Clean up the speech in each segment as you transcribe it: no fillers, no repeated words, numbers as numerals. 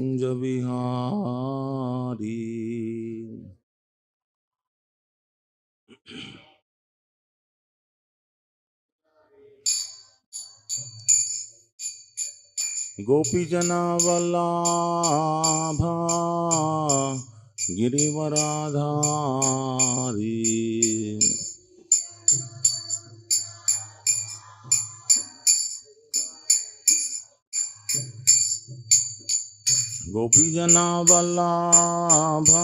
कुंज बिहारी। गोपी जना वल्लभा गिरिवराधारी। गोपी जना वल्लभा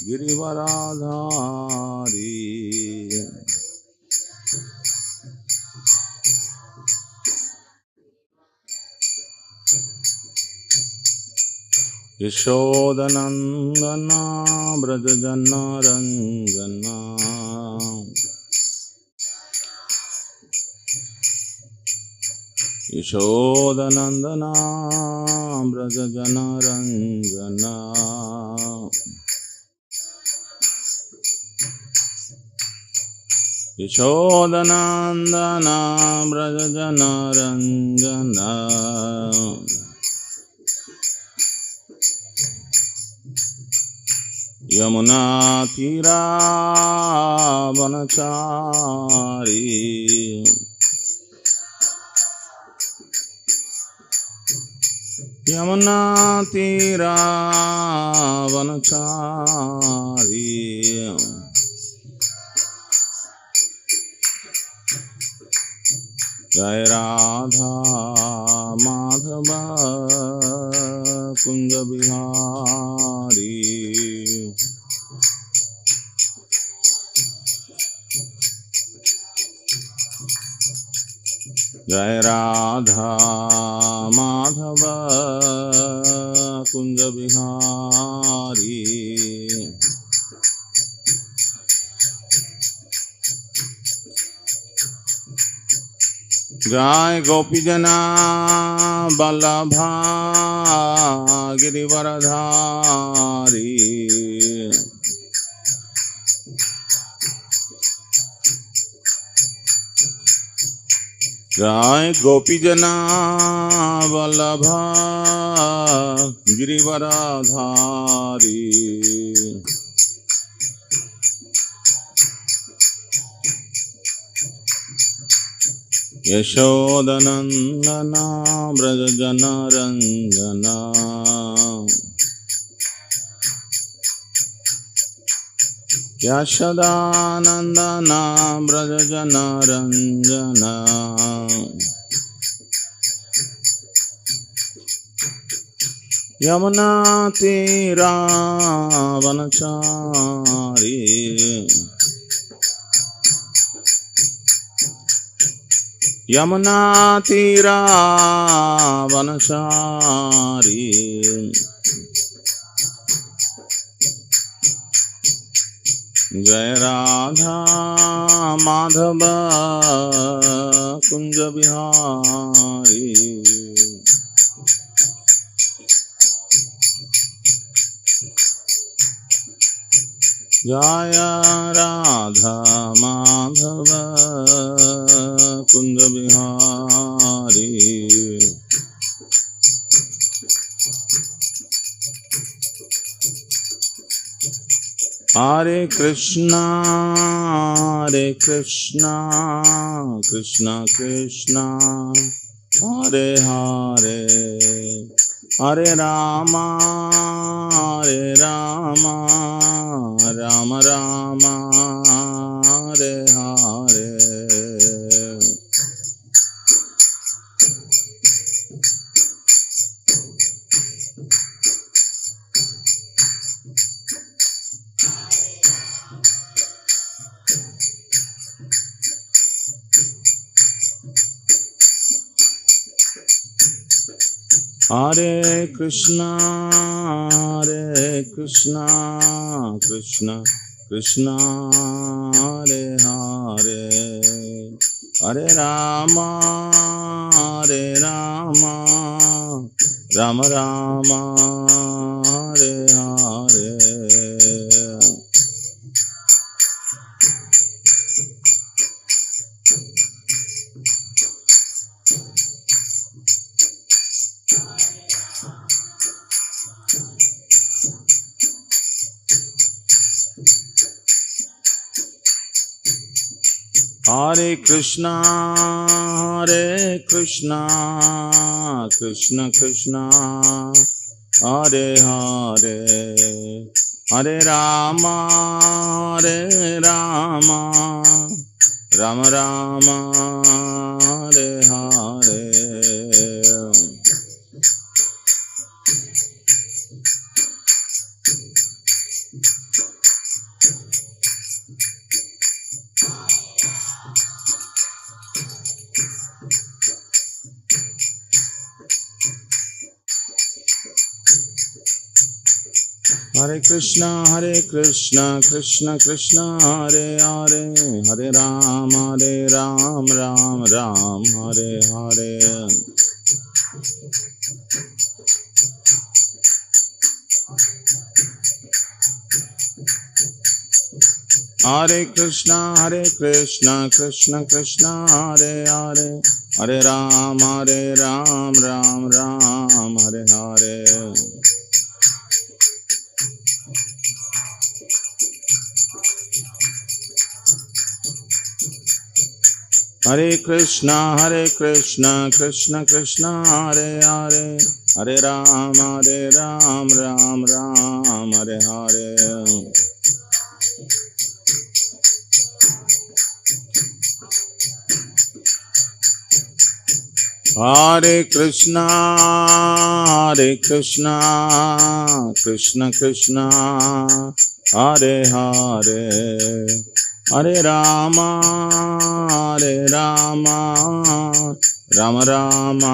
गिरिवराधारी। यशोदनंदना ब्रज जना रंजना। यशोदनंदना ब्रज जना रंजना। यशोदनंदना ब्रज जना रंजना। यमुना तीरा वनचारी। यमुना तीरा वनचारी। जय राधा माधव कुंज बिहारी। जय राधा माधव कुंज बिहारी। जय गोपी जना वल्लभा गिरिवरधारी। जय गोपी जना वल्लभा गिरिवरधारी। यशोदनंदना ब्रज जना रंजना। यशोदानंदना ब्रज जना रंजना। यमुना तीरा वनचारी। यमुना तीरा वनचारी। जय राधा माधव कुंज बिहारी। जय राधा माधव कुंज बिहारी। हरे कृष्णा कृष्णा कृष्णा हरे हरे। हरे राम राम राम हरे हरे। हरे कृष्णा कृष्णा कृष्णा हरे हरे। हरे Ram Ram Ram Hare Hare. Hare Krishna, Hare Krishna, Krishna Krishna, Hare Hare, Hare Rama, Hare Rama, Rama Rama, Hare Hare. Hare Krishna, Krishna Krishna, Hare Hare, Hare Ram, Ram Ram, Hare Hare. Hare Krishna, Krishna Krishna, Hare Hare, Hare Ram, Ram Ram, Hare Hare. Hare Krishna, Krishna Krishna, Hare Hare, Hare Ram, Ram Ram, Hare Hare. Hare Krishna, Krishna Krishna, Hare Hare, Hare Rama, Rama Rama,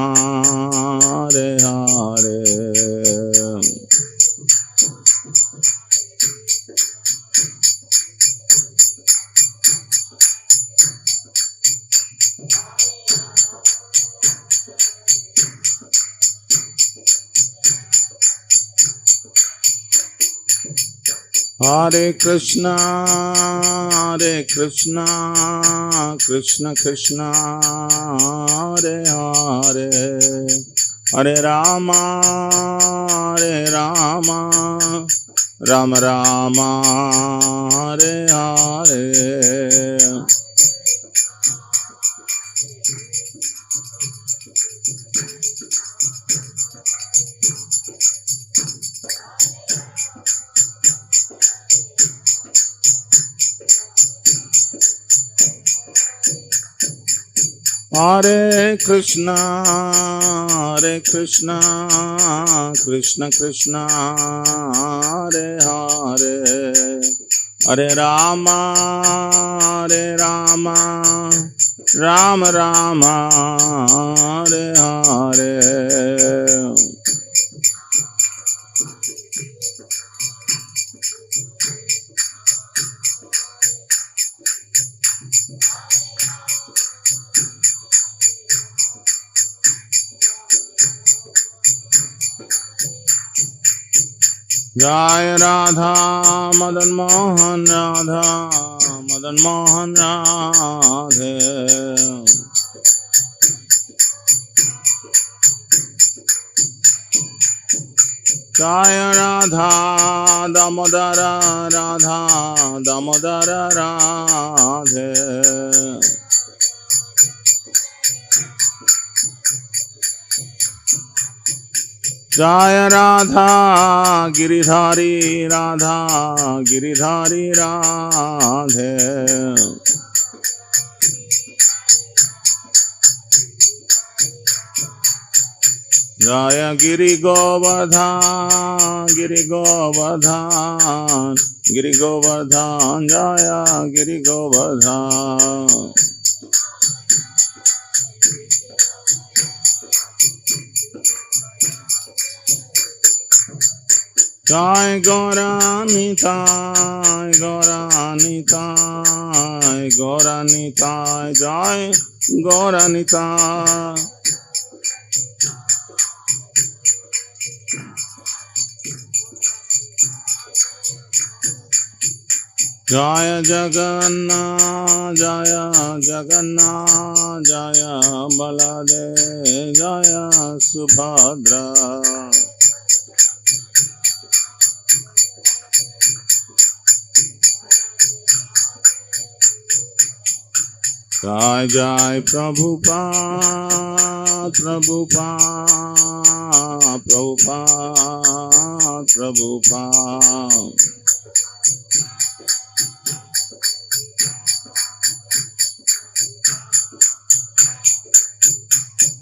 Hare Hare. Hare Krishna, Krishna Krishna, Hare Hare, Hare Rama, Rama Rama, Hare Hare. Hare Krishna, Krishna Krishna, Hare Hare, Hare Rama, Rama Rama, Hare Hare. Jai Radha Madan Mohan, Radhe. Jai Radha Damodara, Radhe. Jaya Radha Giridhari, Radhe. Jaya Giri Govardhan, Jaya Giri Govardhan. Jai Gauranitai, Jai Gauranitai. Jaya Jagannath, Jaya Baladev, Jaya Subhadra. Jai Jai Prabhupada, Prabhupada, Prabhupada, Prabhupada.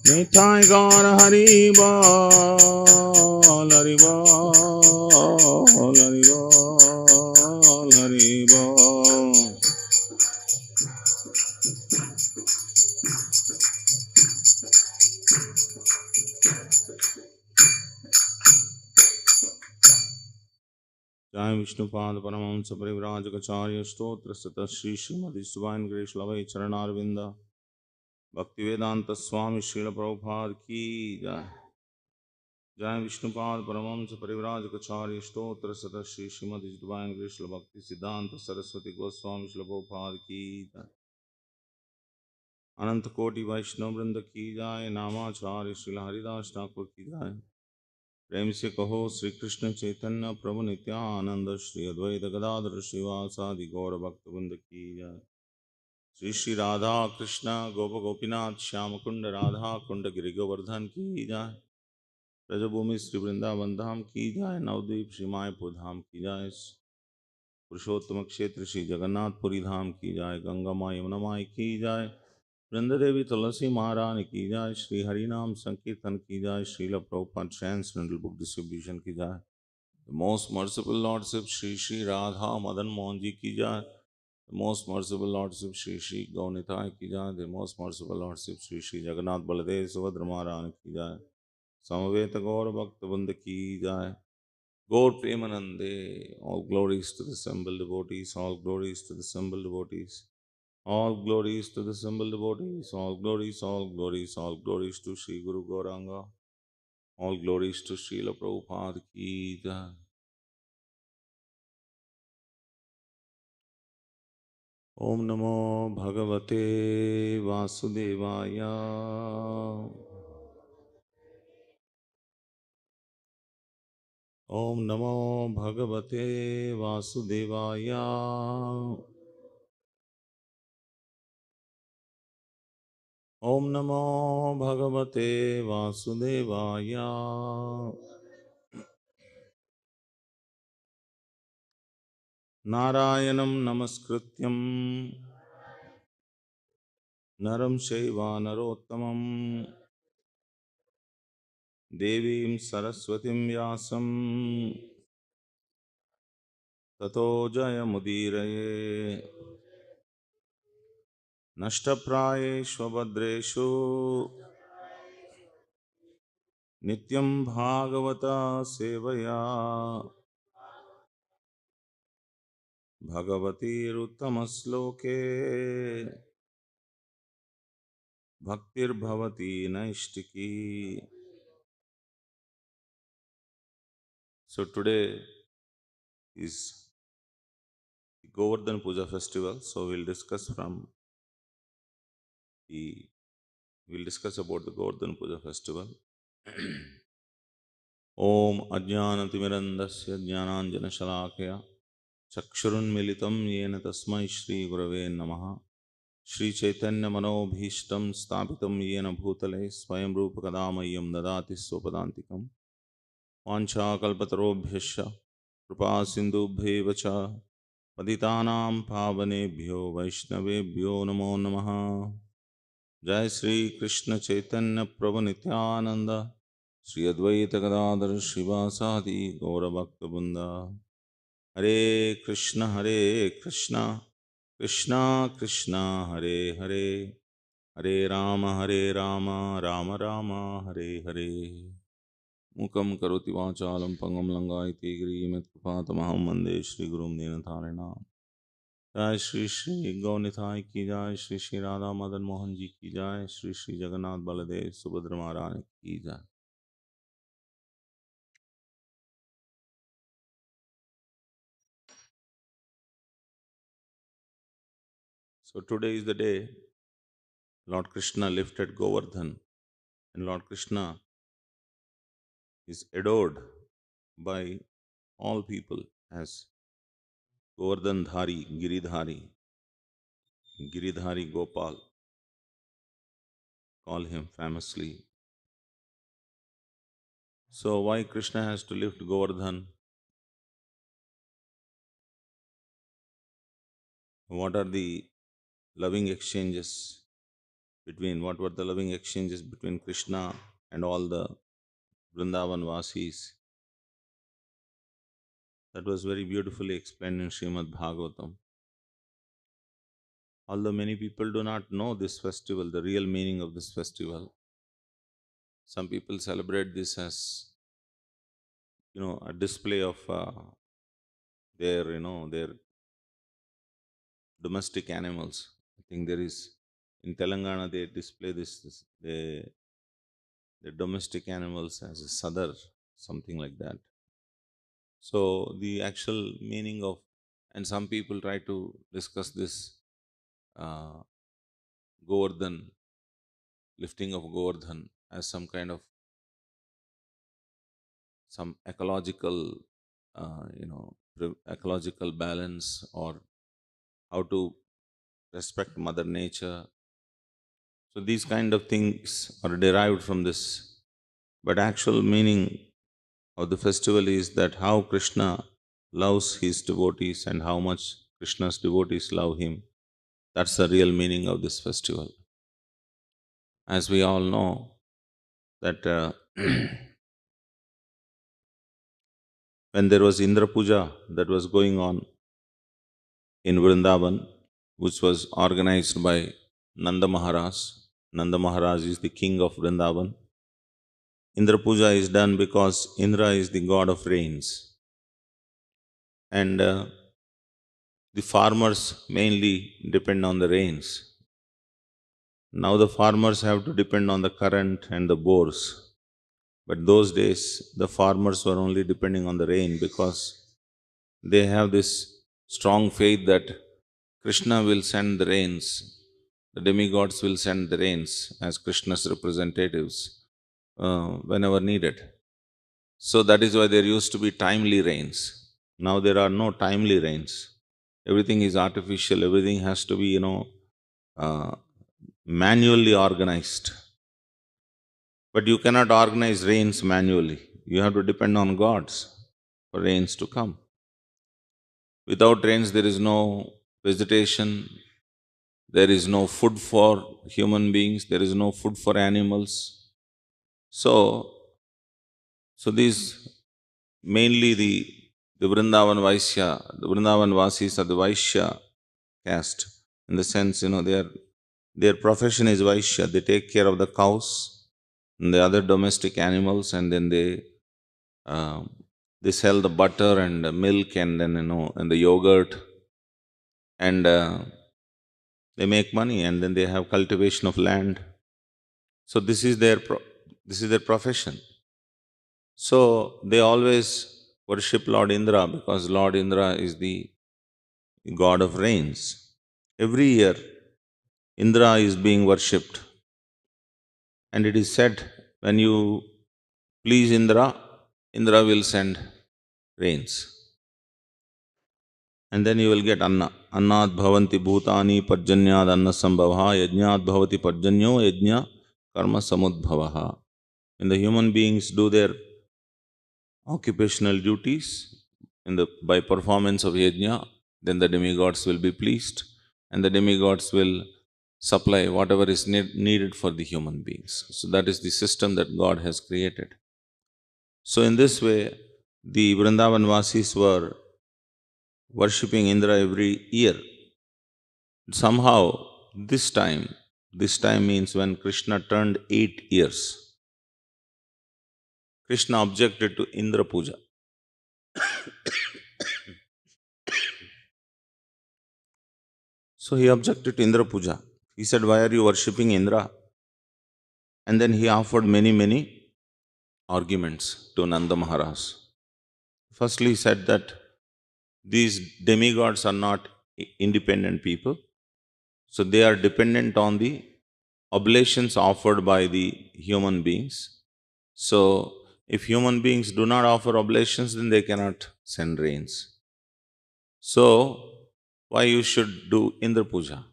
Nitai Gaur Haribol, Haribol, Haribol, Haribol. Jai Vishnupad Paramahamsa Parivrajagacharya Stotra Sata Shri Srimati Divine Grace Lavai Charanarvinda Bhakti Vedanta Swami Srila Prabhupada Ki Jai. Jai Vishnupad Paramahamsa Parivrajagacharya Stotra Sata Shri Srimati Divine Grace Bhakti Siddhanta Saraswati Goswami Srila Prabhupada Ki Jai. Ananta Koti Vaishnav Vrinda Ki Jai. Namacharya Srila Haridas Thakur Ki Jai. प्रेम से कहो श्री कृष्ण चैतन्य प्रभु नित्यानंद श्री अद्वैत गदाधर श्रीवासादि गौर भक्त वृंद की जय। श्री श्री राधा कृष्ण गोप गोपीनाथ श्याम कुंड राधा कुंड गिरि गोवर्धन की जय। ब्रजभूमि श्री वृंदावन धाम की जय। नवद्वीप श्री मायपुर धाम की जय। पुरुषोत्तम क्षेत्र श्री जगन्नाथपुरी धाम की जय। गंगा माई यमुना माई की जय। वृंदादेवी तुलसी महारानी की जय। श्री हरिनाम संकीर्तन की जय। Srila Prabhupada transcendental book distribution की जय। The most merciful Lordship Shri Shri Radha Madan Mohan Ji ki jai. The most merciful Lordship Shri Shri Gaunitai ki jai. The most merciful Lordship Shri Shri Jagannath Baladev Subhadra Maharani ki jai. Samaveta Gaur Bhakta Vrinda ki jai. Gaur Premanande. All glories to the assembled devotees. All glories to the assembled devotees. All glories to the assembled devotees. All glories, all glories, all glories to Sri Guru Gauranga. All glories to Srila Prabhupada ki jai. Om Namo Bhagavate Vasudevaya. Om Namo Bhagavate Vasudevaya. Om Namo Bhagavate Vasudevaya. Narayanam Namaskrityam Naram Shaiva Narottamam Devim Saraswatim Vyasam Tato Jayamudiraye Nashtaprayeshvabhadreshu Nityam Bhagavata Sevaya Bhagavati Ruttamasloke Bhaktir Bhavati Naishtiki. So today is the Govardhan Puja festival. So we'll discuss about the Govardhan Puja festival. Om Ajnanatimirandasya Jnananjana Shalakaya Chakshurunmilitam Yena Tasmai Shri Gurave Namaha. Shri Caitanya Manobhishtam Stapitam Yena Bhutale Swayam Rupa Kadamayam Dadati Sopadantikam Vancha Kalpatarobhyasya Kripa Sindhubhyevacha Patitanam Pavanebhyo Vaishnavebhyo Namo Namaha. Jai Shri Krishna Chaitanya Prabhu Nityananda Shri Advaita Gadadhar Shivasadi Gaura Bhakta Bunda. Hare Krishna Krishna Krishna Hare Hare Hare Rama Rama Rama Hare Hare. Mukam karoti vachalam pangam langaiti grimet krupatamaham vande Shri Gurum Dinatharinam. Jai Shri Shri Gaunithai ki jai. Shri Shri Radha Madan Mohan Ji ki jai. Shri Shri Jagannath Baladev Subhadra Maharani ki jai. So today is the day Lord Krishna lifted Govardhan, and Lord Krishna is adored by all people as Govardhan Dhari, Giridhari, Giridhari Gopal. call him famously. So why Krishna has to lift Govardhan? What are the loving exchanges what were the loving exchanges between Krishna and all the Vrindavan Vasis? That was very beautifully explained in Srimad Bhagavatam. Although many people do not know this festival, the real meaning of this festival, some people celebrate this as a display of their domestic animals. I think there is in Telangana they display the domestic animals as a sadar, something like that. So the actual meaning of, and some people try to discuss this uh, Govardhan, lifting of Govardhan as some kind of some ecological, ecological balance, or how to respect Mother Nature. So these kind of things are derived from this, but actual meaning of the festival is that how Krishna loves his devotees and how much Krishna's devotees love him. That's the real meaning of this festival. As we all know, that when there was Indra Puja that was going on in Vrindavan, which was organized by Nanda Maharaj. Nanda Maharaj is the king of Vrindavan. Indra Puja is done because Indra is the god of rains. And the farmers mainly depend on the rains. Now the farmers have to depend on the current and the bores. But those days, the farmers were only depending on the rain because they have this strong faith that Krishna will send the rains, the demigods will send the rains as Krishna's representatives whenever needed. So that is why there used to be timely rains. Now there are no timely rains. Everything is artificial, everything has to be, uh, manually organized. But you cannot organize rains manually. You have to depend on gods for rains to come. Without rains, there is no vegetation, there is no food for human beings, there is no food for animals. So, so these mainly the Vrindavan Vaishya, the Vrindavan Vasis are the Vaishya caste. In the sense, their profession is Vaishya. They take care of the cows and the other domestic animals, and then um, they sell the butter and the milk, and then and the yogurt, and they make money, and then they have cultivation of land. So this is their profession. So they always worship Lord Indra because Lord Indra is the god of rains. Every year, Indra is being worshipped, and it is said when you please Indra, Indra will send rains. And then you will get Anna. Annad bhavanti bhutani parjanyad anna sambhavaha yajnad bhavati parjanyo yajna karma samudbhavaha. When the human beings do their occupational duties by performance of yajna, then the demigods will be pleased, and the demigods will supply whatever is needed for the human beings. So that is the system that God has created. So in this way, the Vrindavan Vasis were worshipping Indra every year. Somehow, this time means when Krishna turned 8 years, Krishna objected to Indra Puja. So he objected to Indra Puja. He said, "Why are you worshipping Indra?" And then he offered many arguments to Nanda Maharaj. Firstly, he said that these demigods are not independent people, so they are dependent on the oblations offered by the human beings. So, if human beings do not offer oblations, then they cannot send rains. So, why you should do Indra Puja?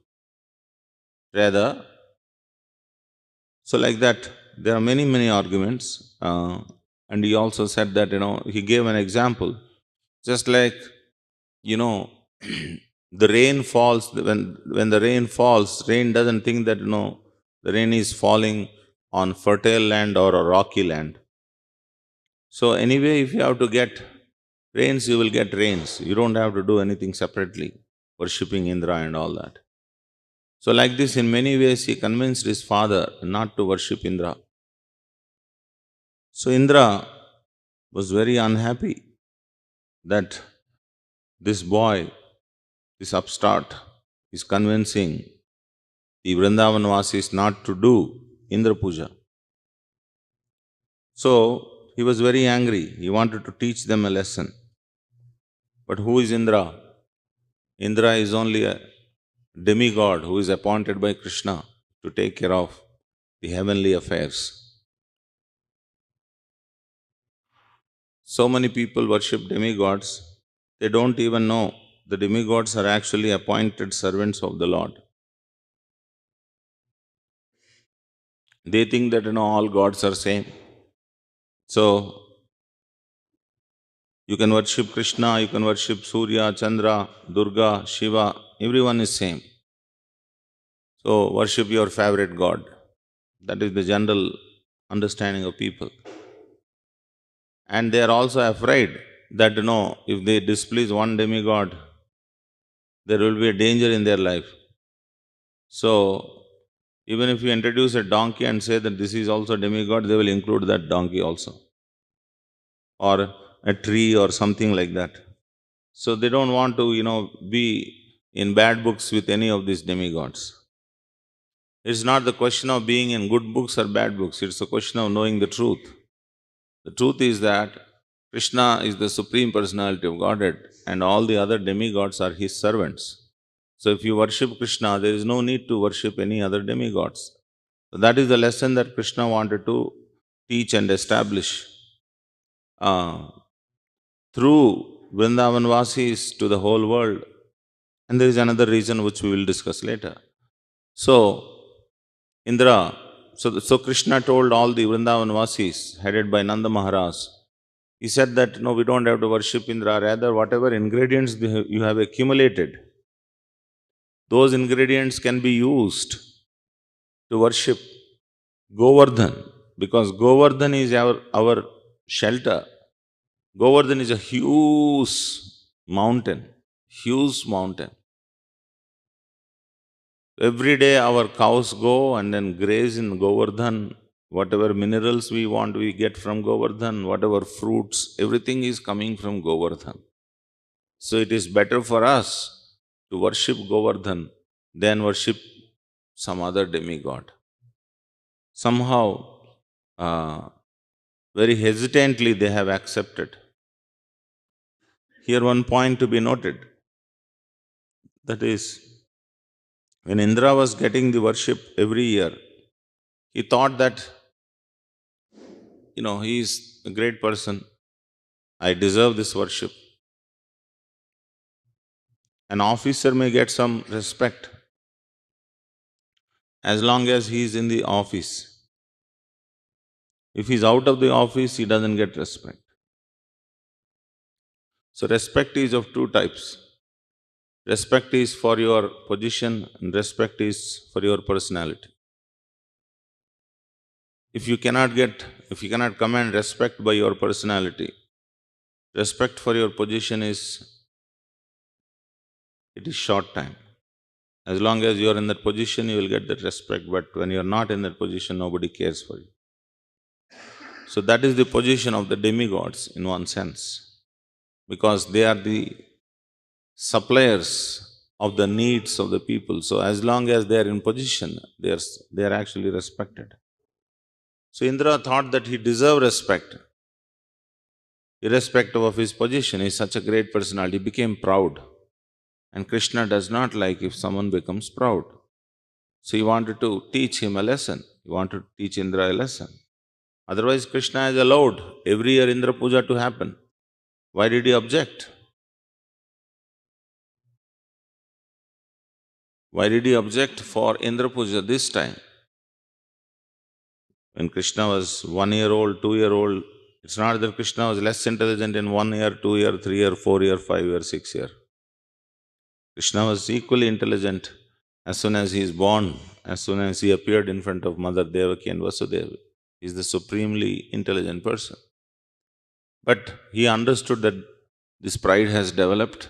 Rather, So like that, there are many, many arguments. And he also said that, he gave an example. Just like, you know, the rain falls, when the rain falls, rain doesn't think that, the rain is falling on fertile land or a rocky land. So anyway, if you have to get rains, you will get rains. You don't have to do anything separately, worshipping Indra and all that. So like this, in many ways, he convinced his father not to worship Indra. So Indra was very unhappy that this boy, this upstart, is convincing the Vrindavan Vasis not to do Indra Puja. So he was very angry. He wanted to teach them a lesson. But who is Indra? Indra is only a demigod who is appointed by Krishna to take care of the heavenly affairs. So many people worship demigods, they don't even know the demigods are actually appointed servants of the Lord. They think that all gods are same. So you can worship Krishna, you can worship Surya, Chandra, Durga, Shiva, everyone is same. So worship your favorite god. That is the general understanding of people. And they are also afraid that if they displease one demigod, there will be a danger in their life. So even if you introduce a donkey and say that this is also demigod, they will include that donkey also, or a tree or something like that. So they don't want to, be in bad books with any of these demigods. It's not the question of being in good books or bad books, it's a question of knowing the truth. The truth is that Krishna is the Supreme Personality of Godhead and all the other demigods are his servants. So if you worship Krishna, there is no need to worship any other demigods. So that is the lesson that Krishna wanted to teach and establish through Vrindavan Vasis to the whole world. And there is another reason which we will discuss later. So, Indra, so Krishna told all the Vrindavan Vasis, headed by Nanda Maharaj, he said that no, we don't have to worship Indra, rather, whatever ingredients you have accumulated, those ingredients can be used to worship Govardhan, because Govardhan is our shelter. Govardhan is a mountain, huge mountain. Every day our cows go and then graze in Govardhan. Whatever minerals we want, we get from Govardhan. Whatever fruits, everything is coming from Govardhan. So it is better for us to worship Govardhan than worship some other demigod. Somehow, very hesitantly, they have accepted. Here, one point to be noted, that is, when Indra was getting the worship every year, he thought that, he is a great person. I deserve this worship. An officer may get some respect as long as he is in the office. If he is out of the office, he doesn't get respect. So, respect is of two types. Respect is for your position, and respect is for your personality. If you cannot command respect by your personality, respect for your position it is short time. As long as you are in that position, you will get that respect, but when you are not in that position, nobody cares for you. So that is the position of the demigods in one sense, because they are the suppliers of the needs of the people. So as long as they are in position, they are actually respected. So Indra thought that he deserved respect, irrespective of his position. He is such a great personality. He became proud. And Krishna does not like if someone becomes proud. So he wanted to teach him a lesson. He wanted to teach Indra a lesson. Otherwise, Krishna has allowed every year Indra Puja to happen. Why did he object? Why did he object for Indra Puja this time? When Krishna was 1 year old, 2 year old, it's not that Krishna was less intelligent in 1 year, 2 year, 3 year, 4 year, 5 year, 6 year. Krishna was equally intelligent as soon as he is born, as soon as he appeared in front of Mother Devaki and Vasudeva. He is the supremely intelligent person. But he understood that this pride has developed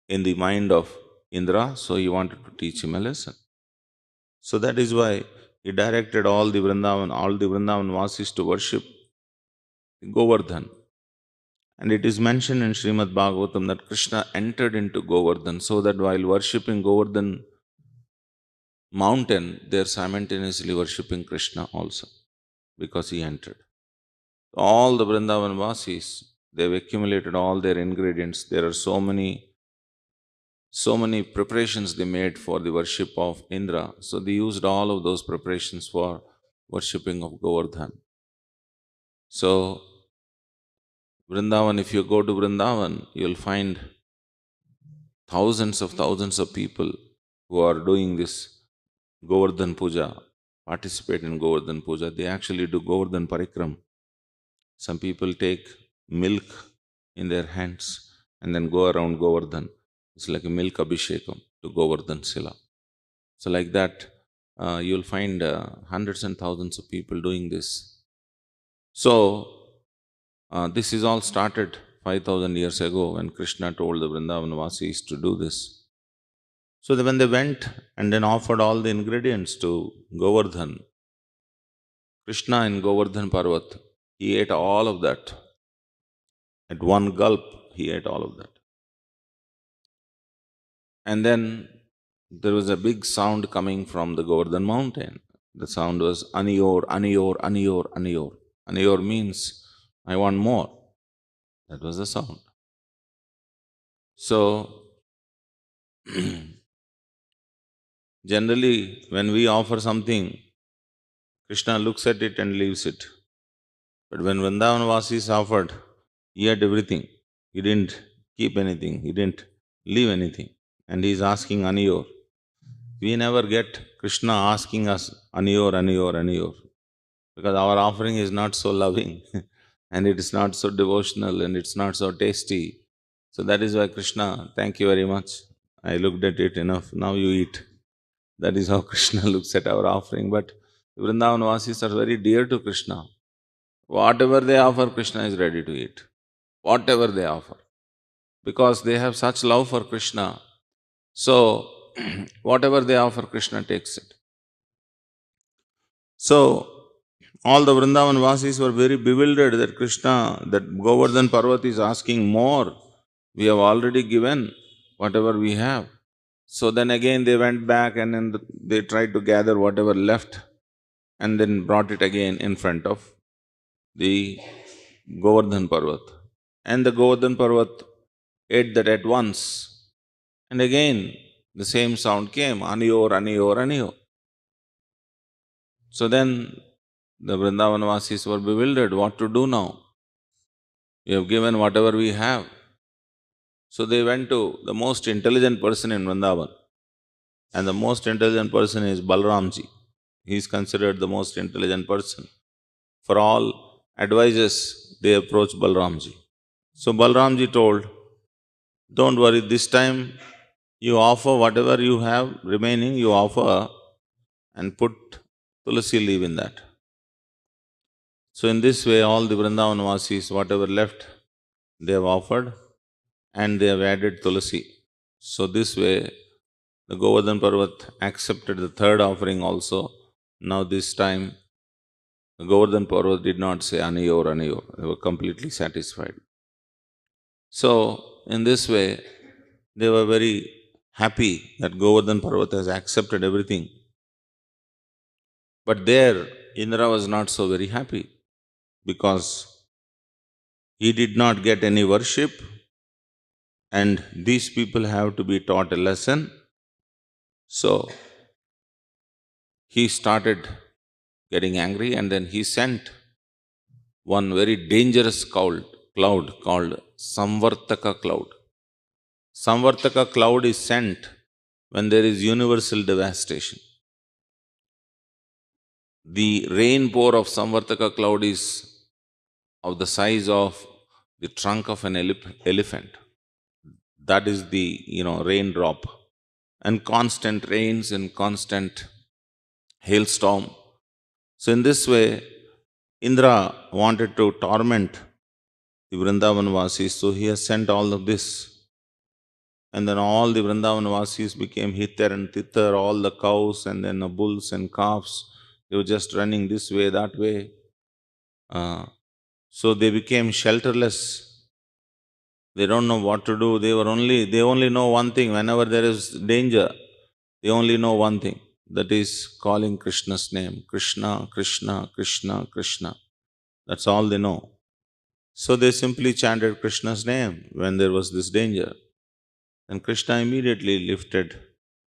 in the mind of Indra, so he wanted to teach him a lesson. So that is why he directed all the Vrindavan Vasis to worship Govardhan. And it is mentioned in Srimad Bhagavatam that Krishna entered into Govardhan, so that while worshipping Govardhan mountain, they are simultaneously worshipping Krishna also, because he entered. All the Vrindavan Vasis, they have accumulated all their ingredients. There are so many preparations they made for the worship of Indra. So they used all of those preparations for worshipping of Govardhan. So Vrindavan, if you go to Vrindavan, you'll find thousands of people who are doing this Govardhan Puja, participate in Govardhan Puja. They actually do Govardhan Parikram. Some people take milk in their hands and then go around Govardhan. It's like a milk abhishekam to Govardhan Sila. So like that, you'll find hundreds and thousands of people doing this. So this is all started 5,000 years ago when Krishna told the Vrindavan Vasis to do this. So when they went and then offered all the ingredients to Govardhan, Krishna in Govardhan Parvat, he ate all of that. At one gulp, he ate all of that. And then there was a big sound coming from the Govardhan mountain. The sound was Aniyor, Aniyor, Aniyor, Aniyor. Aniyor means, I want more. That was the sound. So, generally, when we offer something, Krishna looks at it and leaves it. But when Vrindavan Vasis offered, he had everything. He didn't keep anything. He didn't leave anything. And he is asking Aniyor. We never get Krishna asking us Aniyor, Aniyor, Aniyor. Because our offering is not so loving and it is not so devotional and it's not so tasty. So that is why Krishna, thank you very much. I looked at it enough. Now you eat. That is how Krishna looks at our offering. But Vrindavan Vasis are very dear to Krishna. Whatever they offer, Krishna is ready to eat. Whatever they offer. Because they have such love for Krishna. So, whatever they offer, Krishna takes it. So, all the Vrindavan Vasis were very bewildered that Krishna, that Govardhan Parvat is asking more. We have already given whatever we have. So then again they went back and then they tried to gather whatever left and then brought it again in front of the Govardhan Parvat. And the Govardhan Parvat ate that at once. And again the same sound came, Aniyor, Aniyor, Aniyor. So then the Vrindavan Vasis were bewildered, what to do now? We have given whatever we have. So they went to the most intelligent person in Vrindavan. And the most intelligent person is Balramji. He is considered the most intelligent person. For all advices, they approached Balramji. So Balramji told, don't worry, this time you offer whatever you have remaining, you offer and put tulsi leaf in that. So in this way, all the Vrindavan Vasis, whatever left, they have offered and they have added tulsi. So this way, the Govardhan Parvat accepted the third offering also. Now this time, the Govardhan Parvat did not say Aniyor, Aniyor. They were completely satisfied. So, in this way, they were very happy that Govardhan Parvat has accepted everything. But there, Indra was not so very happy because he did not get any worship and these people have to be taught a lesson. So, he started getting angry and then he sent one very dangerous cloud called Samvartaka cloud. Samvartaka cloud is sent when there is universal devastation. The rainpour of Samvartaka cloud is of the size of the trunk of an elephant. That is the, raindrop. And constant rains and constant hailstorm. So in this way, Indra wanted to torment the Vrindavan Vasis, so he has sent all of this. And then all the Vrindavan Vasis became Hitter and Titter, all the cows and then the bulls and calves. They were just running this way, that way. So they became shelterless. They don't know what to do. They only know one thing. Whenever there is danger, they only know one thing. That is calling Krishna's name. Krishna, Krishna, Krishna, Krishna. That's all they know. So they simply chanted Krishna's name when there was this danger. And Krishna immediately lifted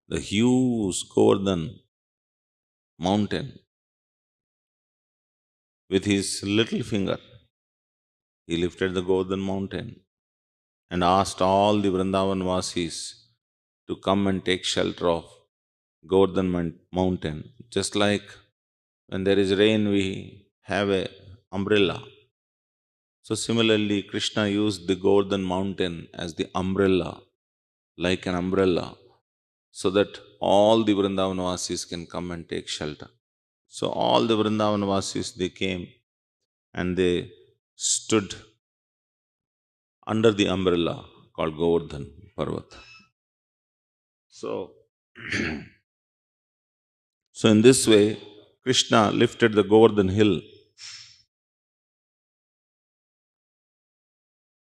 the huge Govardhan mountain with his little finger. He lifted the Govardhan mountain and asked all the Vrindavan Vasis to come and take shelter of Govardhan mountain. Just like when there is rain, we have a umbrella. So similarly, Krishna used the Govardhan mountain as the umbrella, like an umbrella, so that all the Vrindavan Vasis can come and take shelter. So all the Vrindavan Vasis, they came and they stood under the umbrella called Govardhan Parvat. So, so in this way, Krishna lifted the Govardhan hill.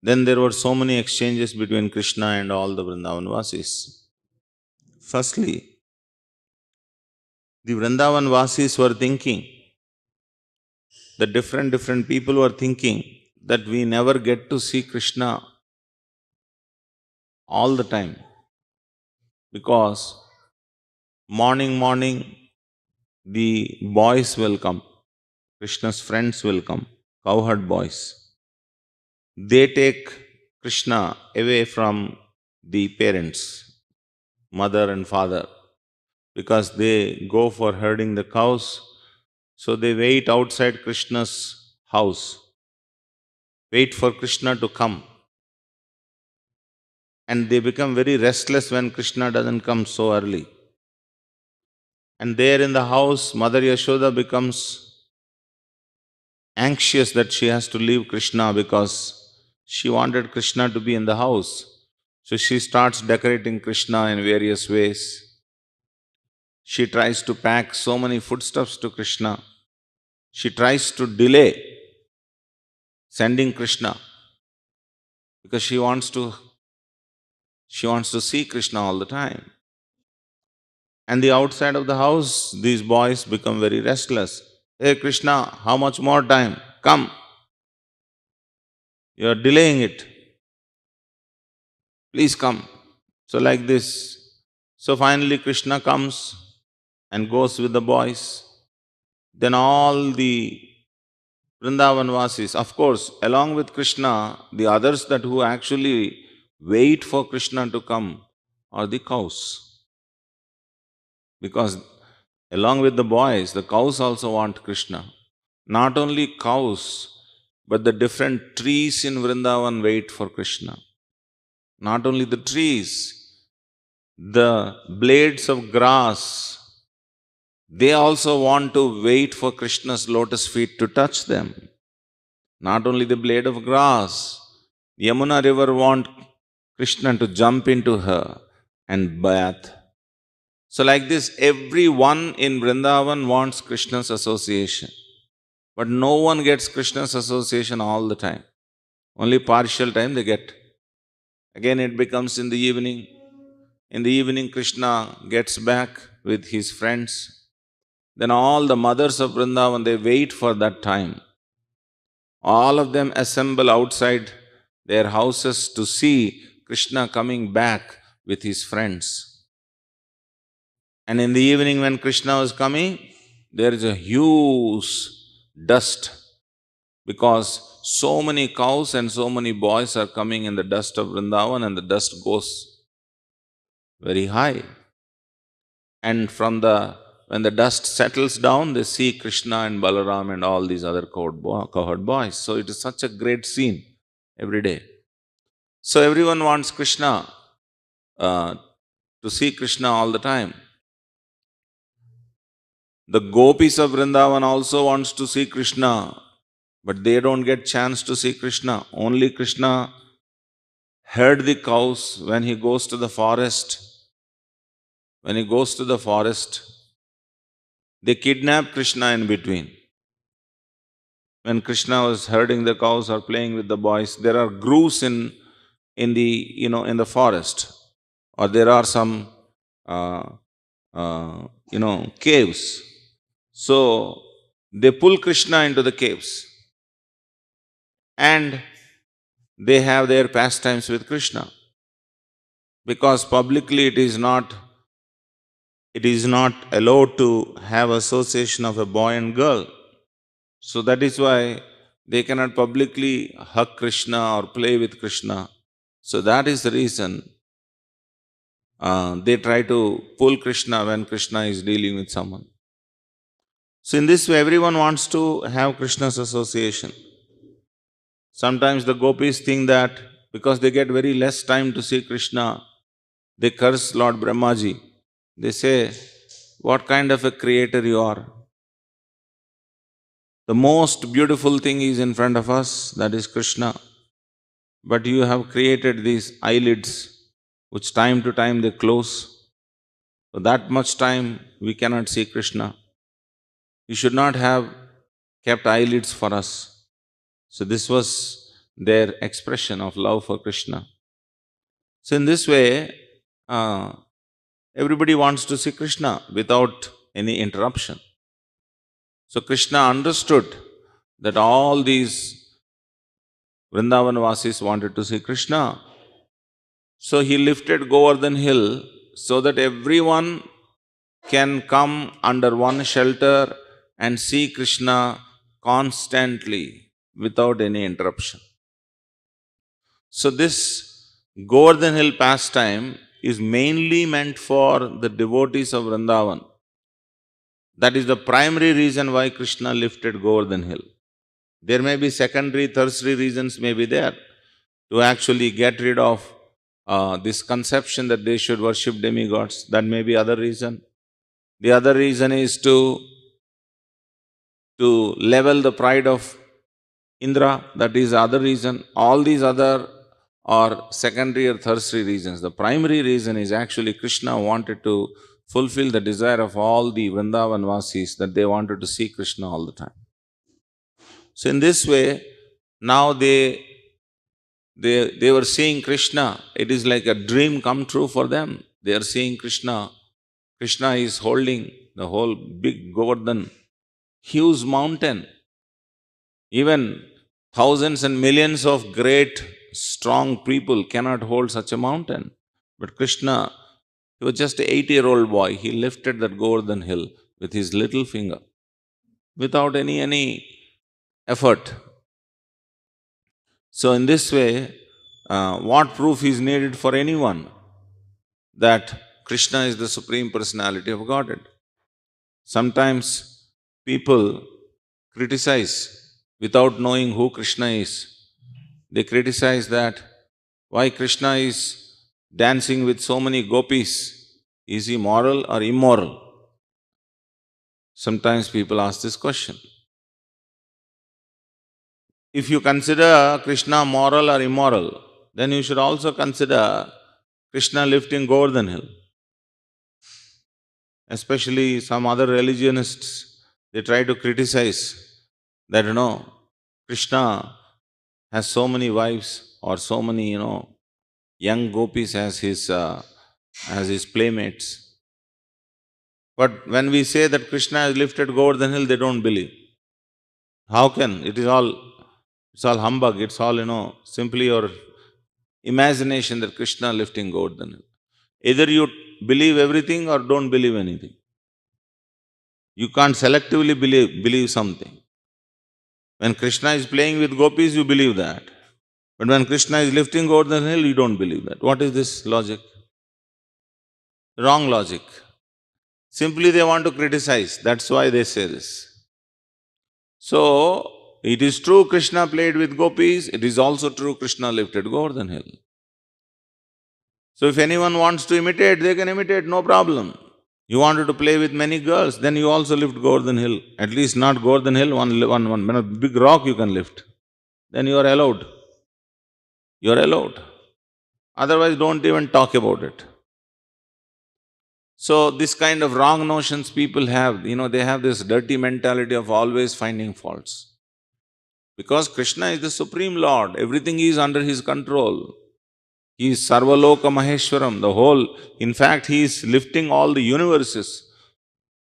Then there were so many exchanges between Krishna and all the Vrindavan Vasis. Firstly, the Vrindavan Vasis were thinking, the different people were thinking that we never get to see Krishna all the time, because morning the boys will come, Krishna's friends will come, cowherd boys. They take Krishna away from the parents, mother and father, because they go for herding the cows. So they wait outside Krishna's house, wait for Krishna to come. And they become very restless when Krishna doesn't come so early. And there in the house, Mother Yashoda becomes anxious that she has to leave Krishna because she wanted Krishna to be in the house. So she starts decorating Krishna in various ways. She tries to pack so many foodstuffs to Krishna. She tries to delay sending Krishna because she wants to see Krishna all the time. And the outside of the house, these boys become very restless. Hey Krishna, how much more time? Come. You are delaying it. Please come. So like this. So finally Krishna comes and goes with the boys. Then all the Vrindavan Vasis, of course, along with Krishna, the others that who actually wait for Krishna to come are the cows. Because along with the boys, the cows also want Krishna. Not only cows, but the different trees in Vrindavan wait for Krishna. Not only the trees, the blades of grass, they also want to wait for Krishna's lotus feet to touch them. Not only the blade of grass, Yamuna river want Krishna to jump into her and bath. So like this, everyone in Vrindavan wants Krishna's association. But no one gets Krishna's association all the time. Only partial time they get. Again it becomes in the evening. In the evening Krishna gets back with his friends. Then all the mothers of Vrindavan, they wait for that time. All of them assemble outside their houses to see Krishna coming back with his friends. And in the evening when Krishna was coming, there is a huge dust, because so many cows and so many boys are coming in the dust of Vrindavan, and the dust goes very high. And from the when the dust settles down, they see Krishna and Balaram and all these other cowherd boys. So it is such a great scene every day. So everyone wants Krishna, uh, to see Krishna all the time. The gopis of Vrindavan also wants to see Krishna, but they don't get chance to see Krishna. Only Krishna herd the cows when he goes to the forest. When he goes to the forest, they kidnap Krishna in between. When Krishna was herding the cows or playing with the boys, there are grooves in the forest, or there are some uh, caves. So they pull Krishna into the caves, and they have their pastimes with Krishna, because publicly it is not allowed to have association of a boy and girl. So that is why they cannot publicly hug Krishna or play with Krishna. So that is the reason they try to pull Krishna when Krishna is dealing with someone. So in this way, everyone wants to have Krishna's association. Sometimes the gopis think that because they get very less time to see Krishna, they curse Lord Brahmaji. They say, "What kind of a creator you are? The most beautiful thing is in front of us, that is Krishna. But you have created these eyelids, which time to time they close. So that much time we cannot see Krishna. You should not have kept eyelids for us." So this was their expression of love for Krishna. So in this way, uh, everybody wants to see Krishna without any interruption. So Krishna understood that all these Vrindavan Vasis wanted to see Krishna. So he lifted Govardhan hill so that everyone can come under one shelter and see Krishna constantly without any interruption. So this Govardhan hill pastime is mainly meant for the devotees of Vrindavan. That is the primary reason why Krishna lifted Govardhan hill. There may be secondary, tertiary reasons may be there to actually get rid of this conception that they should worship demigods. That may be other reason. The other reason is to level the pride of Indra. That is the other reason. All these other are secondary or tertiary reasons. The primary reason is actually Krishna wanted to fulfill the desire of all the Vrindavan Vasis, that they wanted to see Krishna all the time. So in this way, now they were seeing Krishna. It is like a dream come true for them. They are seeing Krishna. Krishna is holding the whole big Govardhan, huge mountain. Even thousands and millions of great, strong people cannot hold such a mountain. But Krishna, he was just an 8-year-old boy. He lifted that Govardhan hill with his little finger without any effort. So in this way, what proof is needed for anyone that Krishna is the Supreme Personality of Godhead? Sometimes people criticize without knowing who Krishna is. They criticize that why Krishna is dancing with so many gopis. Is he moral or immoral? Sometimes people ask this question. If you consider Krishna moral or immoral, then you should also consider Krishna lifting Govardhan hill. Especially some other religionists, they try to criticize that, Krishna has so many wives or so many, young gopis as his playmates. But when we say that Krishna has lifted Govardhan hill, they don't believe. How can? It's all humbug. It's all, simply your imagination that Krishna lifting Govardhan hill. Either you believe everything or don't believe anything. You can't selectively believe something. When Krishna is playing with gopis, you believe that. But when Krishna is lifting Govardhan hill, you don't believe that. What is this logic? Wrong logic. Simply they want to criticize. That's why they say this. So, it is true Krishna played with gopis. It is also true Krishna lifted Govardhan hill. So, if anyone wants to imitate, they can imitate, no problem. You wanted to play with many girls, then you also lift Govardhan hill. At least not Govardhan hill, one a big rock you can lift. Then you are allowed. You are allowed. Otherwise, don't even talk about it. So, this kind of wrong notions people have, they have this dirty mentality of always finding faults. Because Krishna is the Supreme Lord, everything is under His control. He is Sarvaloka Maheshwaram, the whole, in fact, He is lifting all the universes.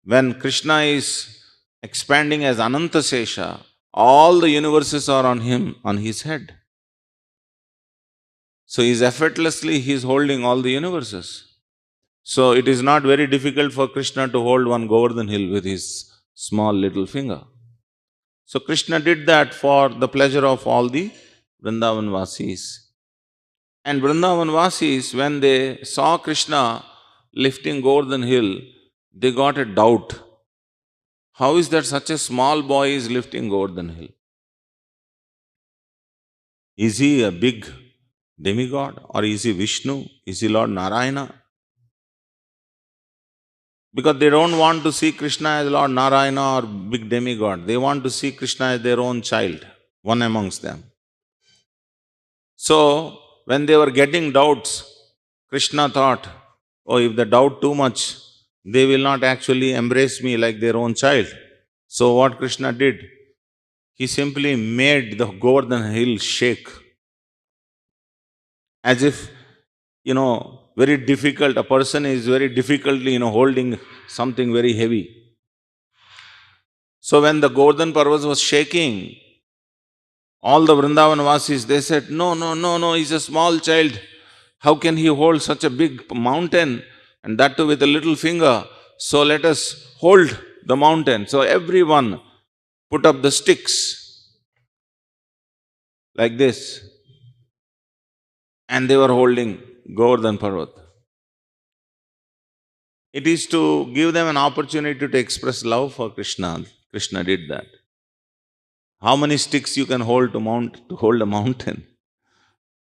When Krishna is expanding as Ananta Sesha, all the universes are on Him, on His head. So He is holding all the universes. So it is not very difficult for Krishna to hold one Govardhan hill with his small little finger. So Krishna did that for the pleasure of all the Vrindavan Vasis. And Vrindavan Vasis, when they saw Krishna lifting Govardhan hill, they got a doubt. How is that such a small boy is lifting Govardhan hill? Is he a big demigod, or is he Vishnu? Is he Lord Narayana? Because they don't want to see Krishna as Lord Narayana or big demigod. They want to see Krishna as their own child, one amongst them. So, when they were getting doubts, Krishna thought, oh, if they doubt too much, they will not actually embrace me like their own child. So, what Krishna did, he simply made the Govardhan hill shake as if, very difficult, a person is very difficultly, holding something very heavy. So when the Govardhan Parvat was shaking, all the Vrindavan Vasis, they said, no, no, no, no, he's a small child. How can he hold such a big mountain, and that too with a little finger? So let us hold the mountain. So everyone put up the sticks like this, and they were holding Govardhan Parvat. It is to give them an opportunity to express love for Krishna. Krishna did that. How many sticks you can hold to hold a mountain?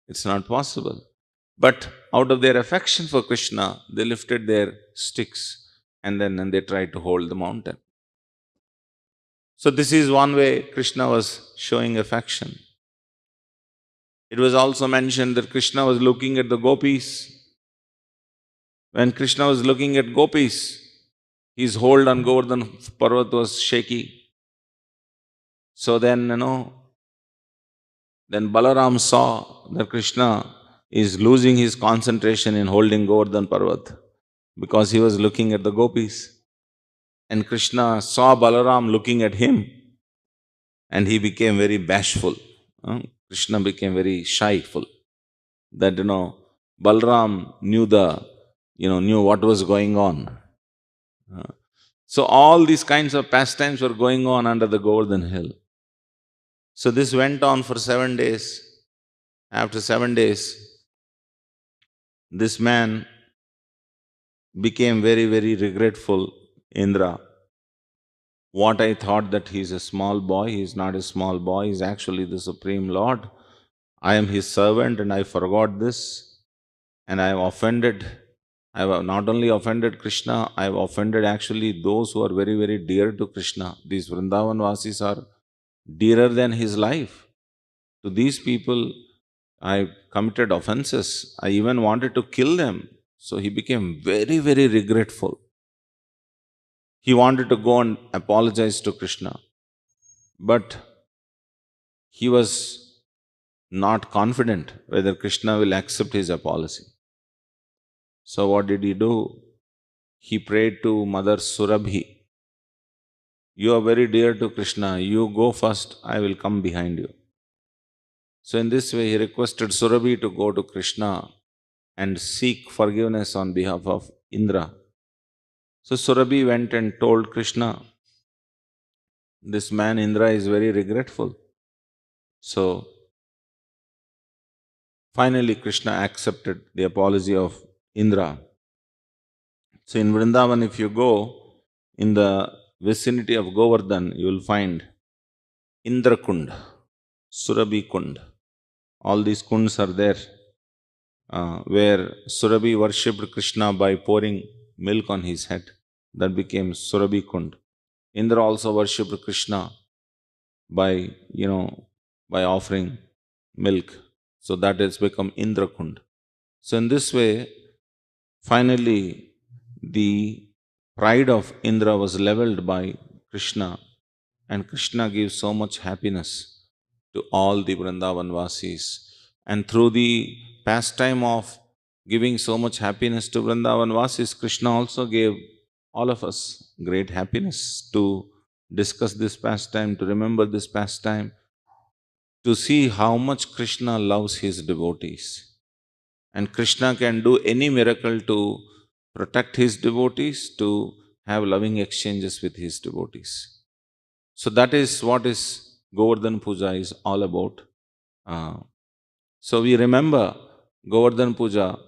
It's not possible. But out of their affection for Krishna, they lifted their sticks and then they tried to hold the mountain. So this is one way Krishna was showing affection. It was also mentioned that Krishna was looking at the gopis. When Krishna was looking at gopis, his hold on Govardhan Parvat was shaky. So then, then Balaram saw that Krishna is losing his concentration in holding Govardhan Parvat because he was looking at the gopis. And Krishna saw Balaram looking at him and he became very bashful. Krishna became very shyful. That, Balaram knew what was going on. So all these kinds of pastimes were going on under the Govardhan hill. So this went on for 7 days. After 7 days, this man became very, very regretful, Indra. What I thought that he is a small boy, he is not a small boy, he is actually the Supreme Lord. I am his servant and I forgot this and I have offended. I have not only offended Krishna, I have offended actually those who are very, very dear to Krishna. These Vrindavan Vasis are dearer than his life. To these people, I committed offenses. I even wanted to kill them. So he became very, very regretful. He wanted to go and apologize to Krishna. But he was not confident whether Krishna will accept his apology. So what did he do? He prayed to Mother Surabhi. You are very dear to Krishna. You go first, I will come behind you. So in this way, he requested Surabhi to go to Krishna and seek forgiveness on behalf of Indra. So Surabhi went and told Krishna, this man Indra is very regretful. So finally Krishna accepted the apology of Indra. So in Vrindavan, if you go in the vicinity of Govardhan, you will find Indrakund, Surabhi Kund. All these kunds are there, where Surabhi worshipped Krishna by pouring milk on his head. That became Surabhi Kund. Indra also worshipped Krishna by, by offering milk. So that has become Indra Kund. So in this way, finally, the pride of Indra was leveled by Krishna, and Krishna gives so much happiness to all the Vrindavan Vasis. And through the pastime of giving so much happiness to Vrindavan Vasis, Krishna also gave all of us great happiness to discuss this pastime, to remember this pastime, to see how much Krishna loves his devotees. And Krishna can do any miracle to protect his devotees, to have loving exchanges with his devotees. So that is what is Govardhan Puja is all about. So we remember Govardhan Puja.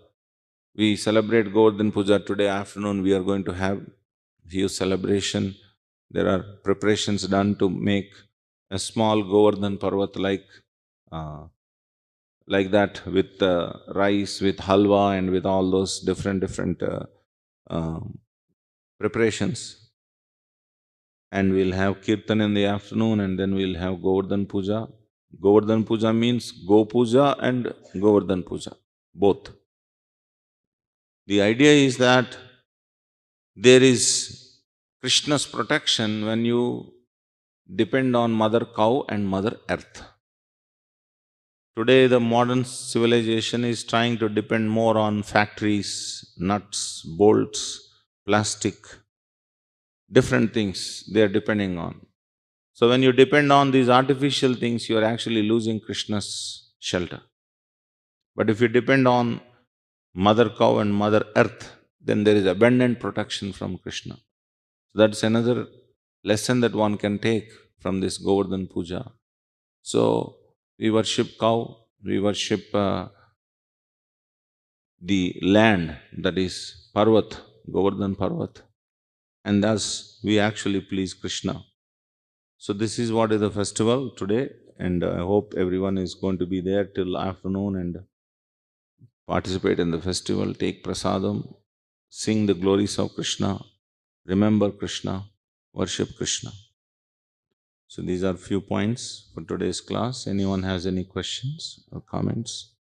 We celebrate Govardhan Puja today afternoon. We are going to have huge celebration. There are preparations done to make a small Govardhan Parvat like that, with rice, with halwa, and with all those different preparations. And we'll have kirtan in the afternoon, and then we'll have Govardhan Puja. Govardhan Puja means Go Puja and Govardhan Puja, both. The idea is that there is Krishna's protection when you depend on Mother Cow and Mother Earth. Today, the modern civilization is trying to depend more on factories, nuts, bolts, plastic, different things they are depending on. So when you depend on these artificial things, you are actually losing Krishna's shelter. But if you depend on Mother Cow and Mother Earth, then there is abundant protection from Krishna. So that's another lesson that one can take from this Govardhan Puja. So we worship cow, we worship the land, that is Parvat, Govardhan Parvat, and thus we actually please Krishna. So this is what is the festival today, and I hope everyone is going to be there till afternoon and participate in the festival, take prasadam, sing the glories of Krishna, remember Krishna, worship Krishna. So these are few points for today's class. Anyone has any questions or comments?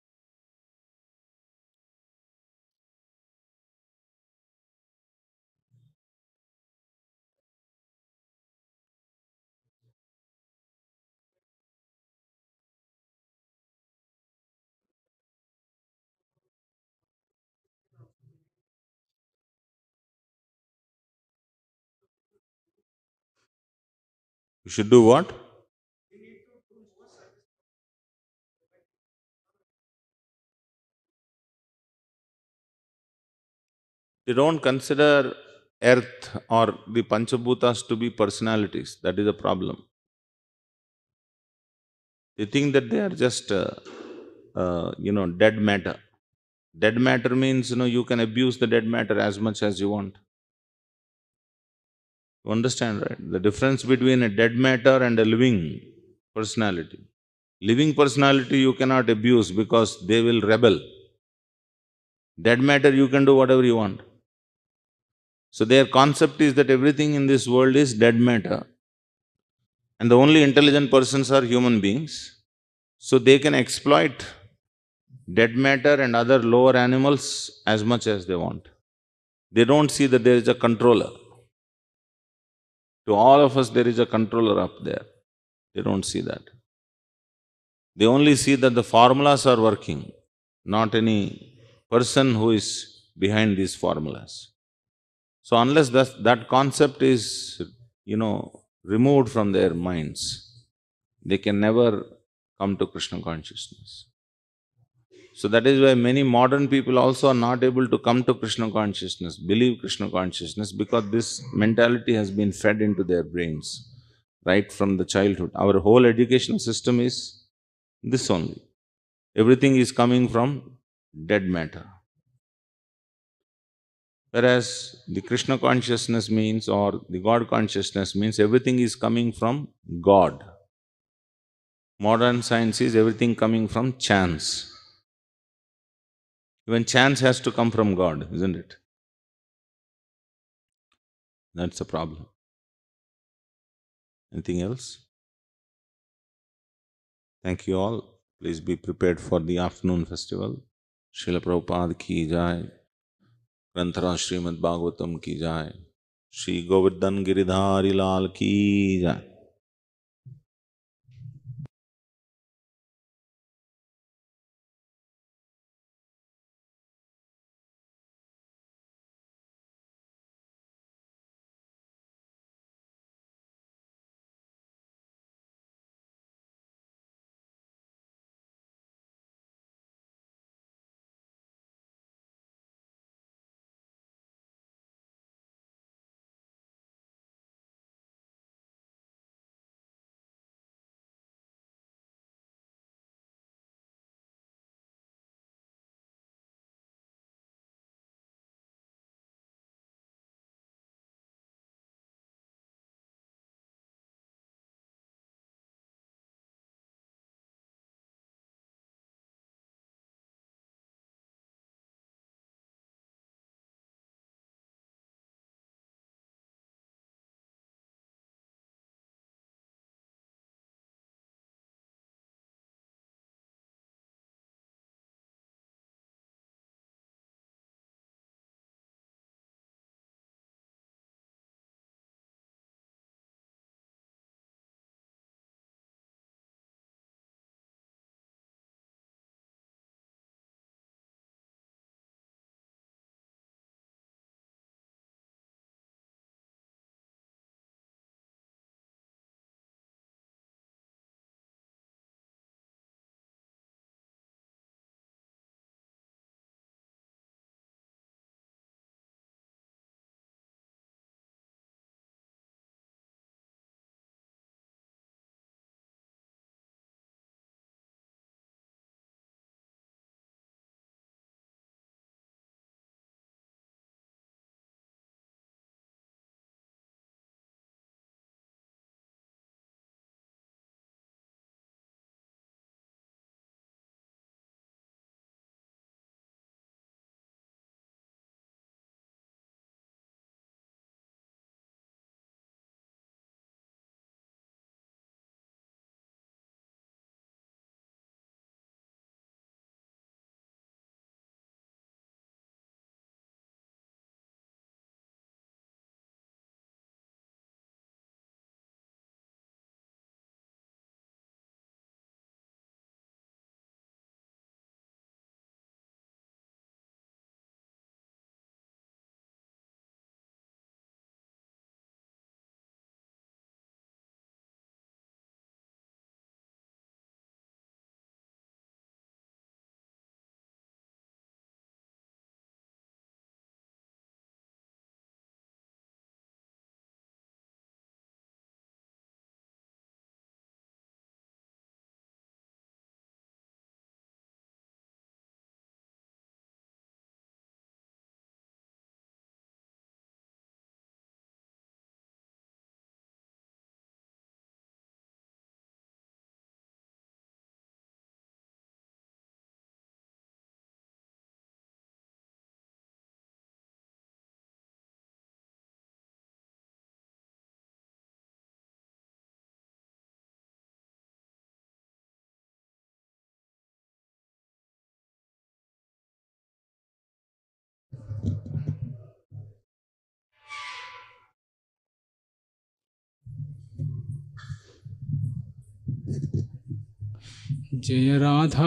You should do what? They don't consider earth or the Panchabhutas to be personalities. That is a problem. They think that they are just, dead matter. Dead matter means, you can abuse the dead matter as much as you want. You understand, right? The difference between a dead matter and a living personality. Living personality you cannot abuse because they will rebel. Dead matter you can do whatever you want. So their concept is that everything in this world is dead matter, and the only intelligent persons are human beings. So they can exploit dead matter and other lower animals as much as they want. They don't see that there is a controller. To all of us, there is a controller up there. They don't see that. They only see that the formulas are working, not any person who is behind these formulas. So unless that concept is, removed from their minds, they can never come to Krishna consciousness. So that is why many modern people also are not able to come to Krishna consciousness, believe Krishna consciousness, because this mentality has been fed into their brains right from the childhood. Our whole educational system is this only. Everything is coming from dead matter. Whereas the Krishna consciousness means, or the God consciousness means, everything is coming from God. Modern science is everything coming from chance. Even chance has to come from God, isn't it? That's the problem. Anything else? Thank you all. Please be prepared for the afternoon festival. Srila Prabhupada ki jai. Granthara Srimad Bhagavatam ki jai. Shri Govardhan Giridhari Lal ki jai. जय राधा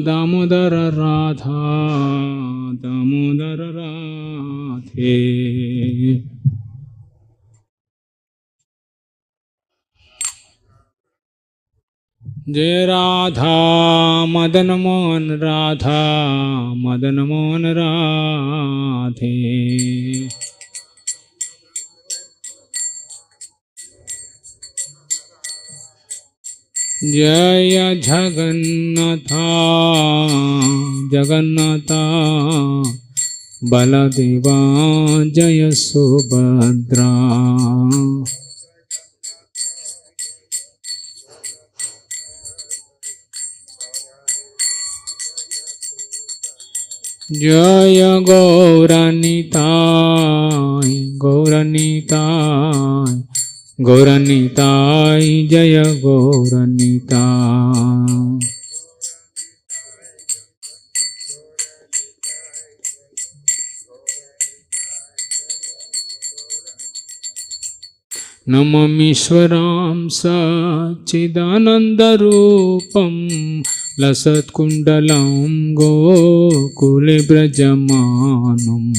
दामोदर राधा दामोदर राधे। जय राधा मदन मोहन राधा मदन मोहन राधे। जय जगन्नाथ जगन्नाथ बलदेवा जय सुभद्रा। जय गौरनिताय गौरनिताय गौरनिताय जय गौरनिताय। नममीश्वरां सच्चिदानन्दरूपं लसत्कुण्डलं गोकुले व्रजमानम्।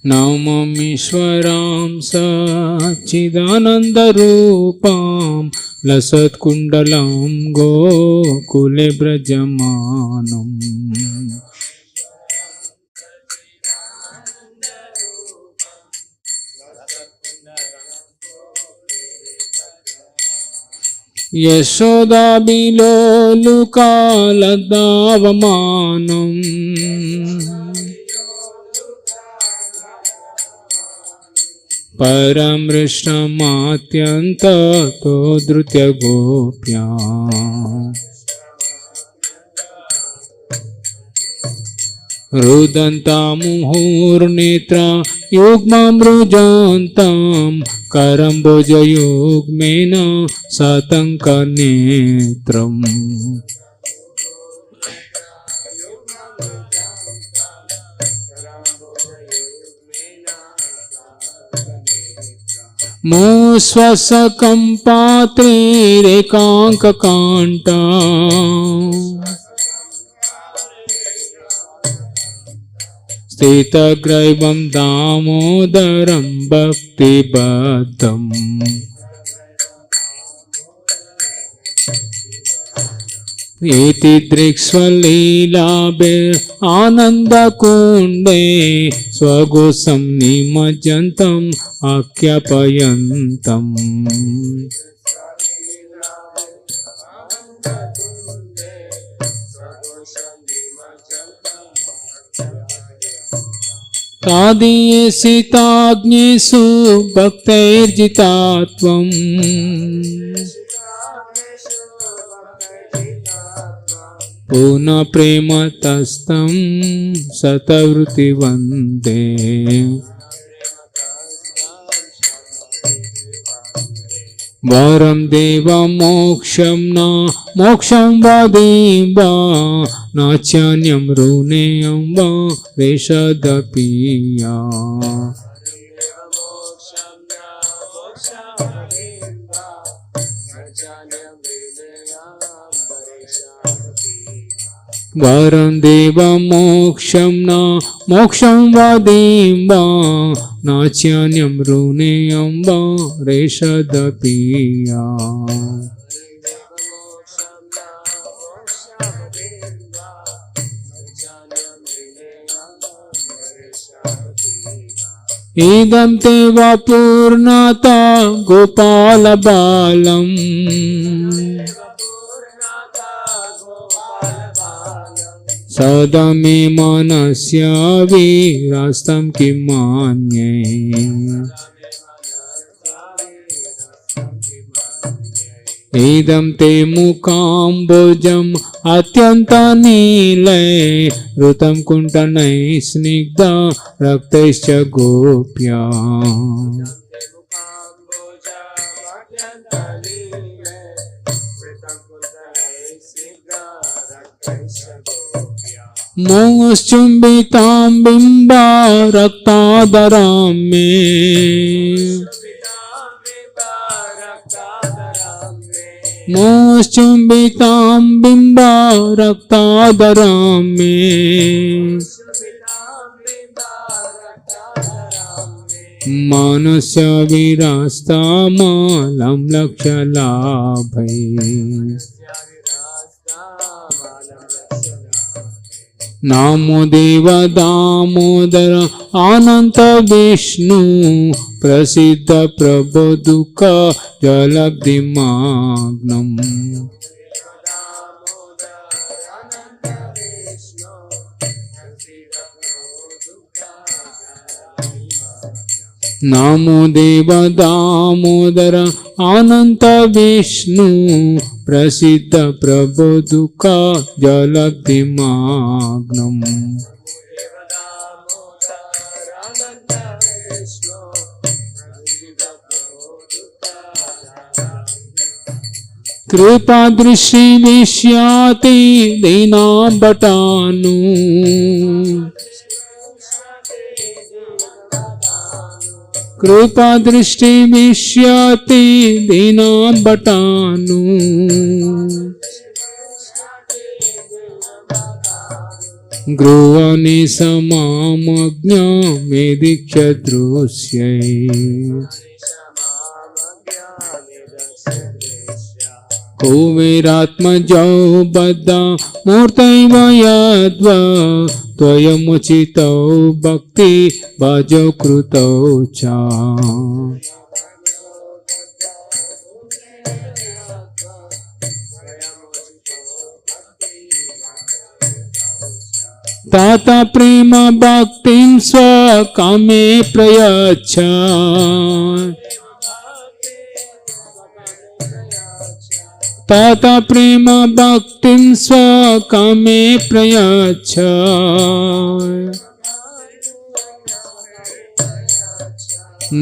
नममीश्वरां सच्चिदानन्दरूपं लसत्कुण्डलं गोकुले व्रजमानम्। यशोदाबिलोलुकालदावमानम्। परमृष्टमात्यन्ततो धृत्यगोप्या। रुदन्ता मुहुर्नेत्रा युग्ममृजन्तं करम्बोजयुग्मेन सतङ्कनेत्रम्। मुस्वसकं पात्रेरेकाङ्ककाण्टा। स्थितग्रैवं दामोदरं भक्तिबद्धम्। इति दृक्स्वलीलाभे आनन्दकुण्डे स्वगोसं निमज्जन्तम् आख्यापयन्तम्। तादीयसिताग्नेषु भक्तैर्जितात्वम्। पुनः प्रेमतस्तं सतवृत्तिवन्दे। वरं देवमोक्षं न मोक्षं वदेव नाच्यन्यं ऋणेयं वा रेषदपीया। वरं देवमोक्षं न मोक्षं वदेव नाच्यन्यं ऋणेयं वा रेषदपीया। इदं ते वा पूर्णता गोपालबालम्। सदा मे मनस्य विरस्तं किं मन्ये। इदं ते मुखाम्बुजम् अत्यन्तनीले ऋतं कुण्ठनैः स्निग्ध रक्तैश्च गोप्या। मोश्चुम्बितां बिम्बा रक्तादरां मे। मोश्चुम्बितां बिम्बा रक्तादरां मे। मानस्य विरास्तामलं लक्ष्यलाभै। नामो देव दामोदर अनंत विष्णु प्रसिद्ध प्रभो दुःख जलधिमाग्नम् नामो देव दामोदर अनंत विष्णु प्रसिद्ध प्रभो दुःख जलधिमाग्नम् कृपा दृष्टि विष्याति दीनावतानु कृपा दृष्टि विष्याति दीनावतानु गृहनि समामज्ञ मेदिक्ष्य दृश्यै कुबेरात्मजौ बद्ध मूर्तैव यद्वा त्वयमुचितौ भक्ति भजो कृतौ च ताता प्रेम भक्तिं स्वकामे प्रयच्छ ताता प्रेम भक्तिं स्वकामे प्रयच्छ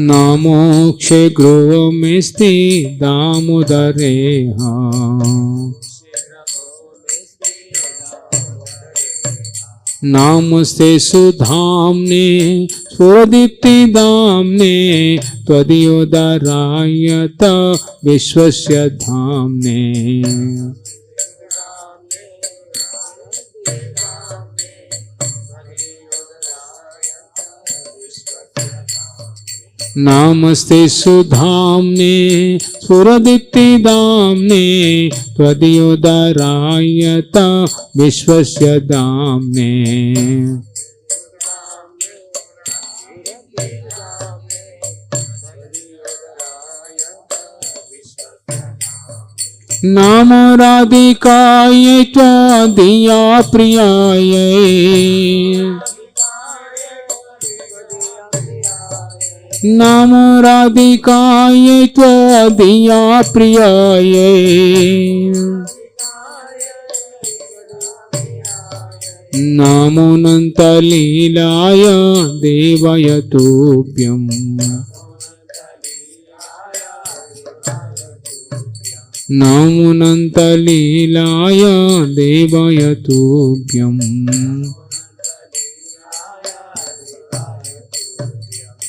नामोक्षे गृहमेस्ति दामोदरेह नामस्ते सुधाम्ने स्वदीप्तिदाम्ने त्वदीयोदरायत विश्वस्य धाम्ने नामस्ते सुधाम्ने स्फुरदीप्तिदाम्ने त्वदीयोदरायत विश्वस्य धाम्ने नामो राधिकायै त्वदीया प्रियायै नामो राधिकायै त्वदीया प्रियायै नामोऽनन्तलीलाय देवाय तुभ्यम् नामोऽनन्तलीलाय देवाय तुभ्यम्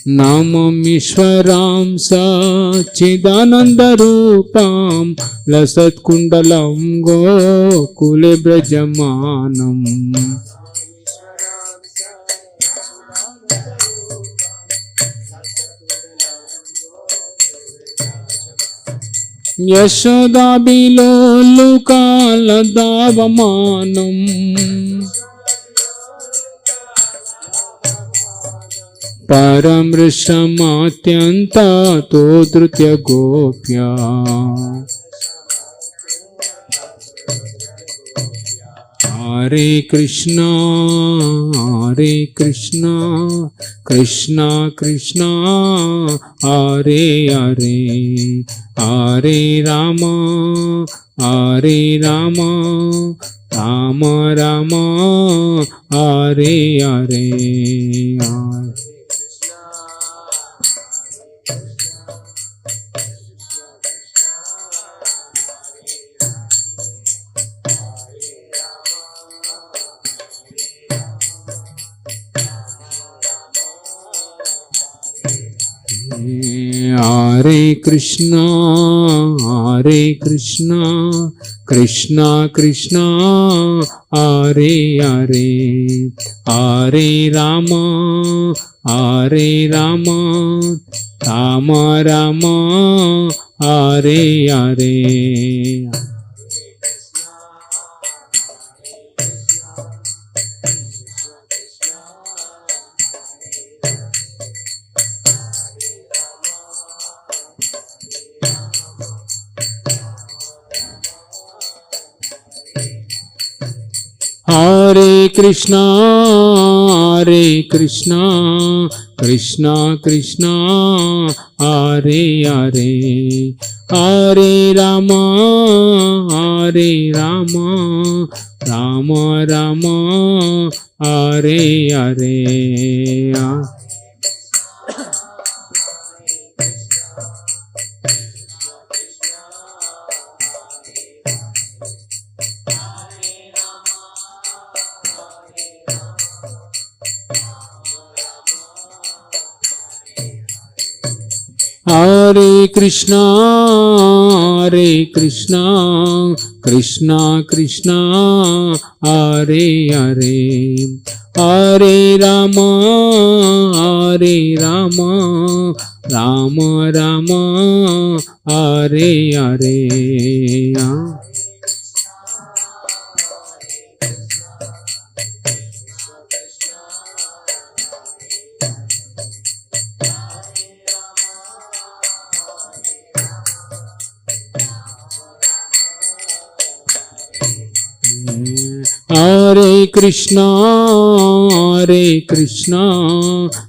नाममीश्वरां सच्चिदानन्दरूपां लसत्कुण्डलं गोकुले व्रजमानम् यशोदाभिलोलुकालदावमानम् परमृषमात्यन्ता तो धृत्य गोप्या हरे Krishna Krishna Krishna Hare Hare Hare Ram Ram Ram Hare Hare Hare Krishna Krishna Krishna Hare Hare Hare Ram Ram Ram Hare Hare Hare Krishna, Krishna Krishna, Hare Hare, Hare Rama, Rama Rama, Hare Hare. Hare Krishna, Krishna Krishna, Hare Hare, Hare Rama, Rama Rama, Hare Hare. Hare Krishna,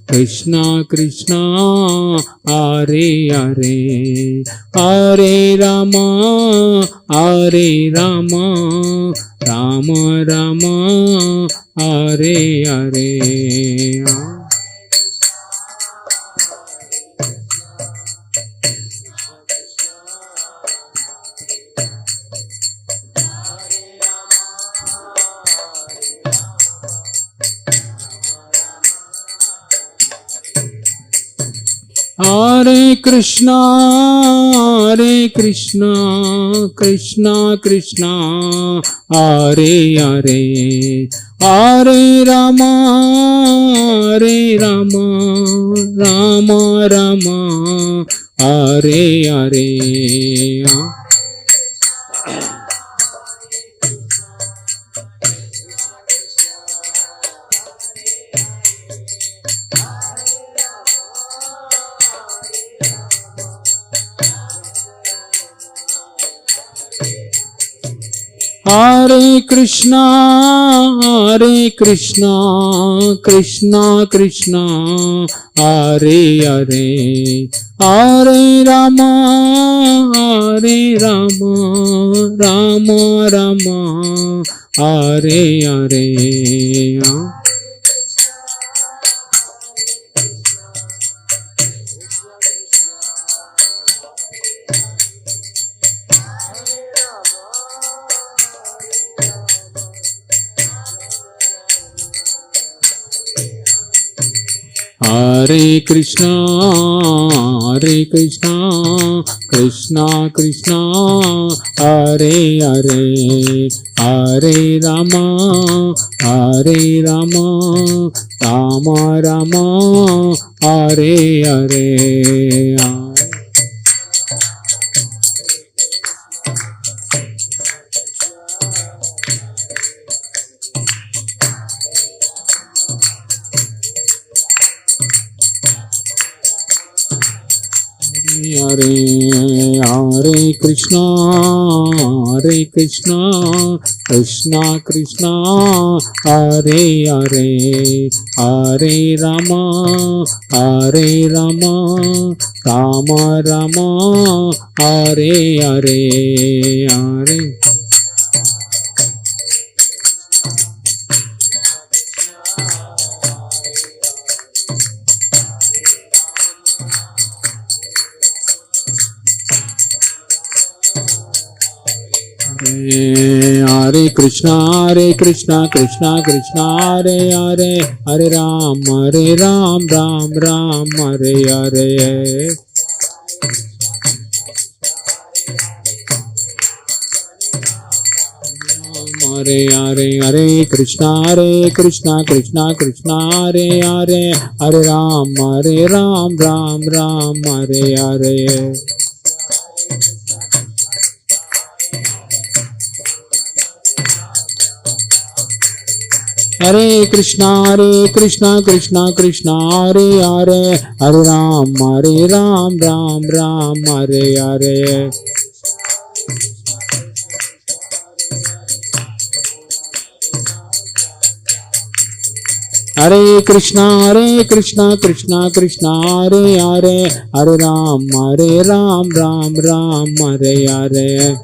Krishna Krishna, Hare Hare, Hare Rama, Rama Rama, Hare Hare. Hare Krishna, Krishna Krishna, Hare Hare, Hare Rama, Rama Rama, Hare Hare. Hare Krishna, Krishna Krishna, Hare Hare, Hare Rama, Rama Rama, Hare Hare. Hare Krishna, Krishna Krishna, Hare Hare, Hare Rama, Rama Rama, Hare Hare. Hare Krishna, Krishna Krishna, Hare Hare, Hare Rama, Rama Rama, Hare Hare. Hare Krishna, Krishna Krishna, Hare Hare, Hare Ram, Ram Ram, Hare Hare. Hare Hare, Hare Krishna, Krishna Krishna, Hare Hare, Hare Ram, Ram Ram, Hare Hare. Hare Krishna, Krishna Krishna, Hare Hare, Hare Ram, Ram Ram, Hare Hare. Hare Krishna Krishna Krishna Hare Hare Hare Ram Ram Ram Hare Hare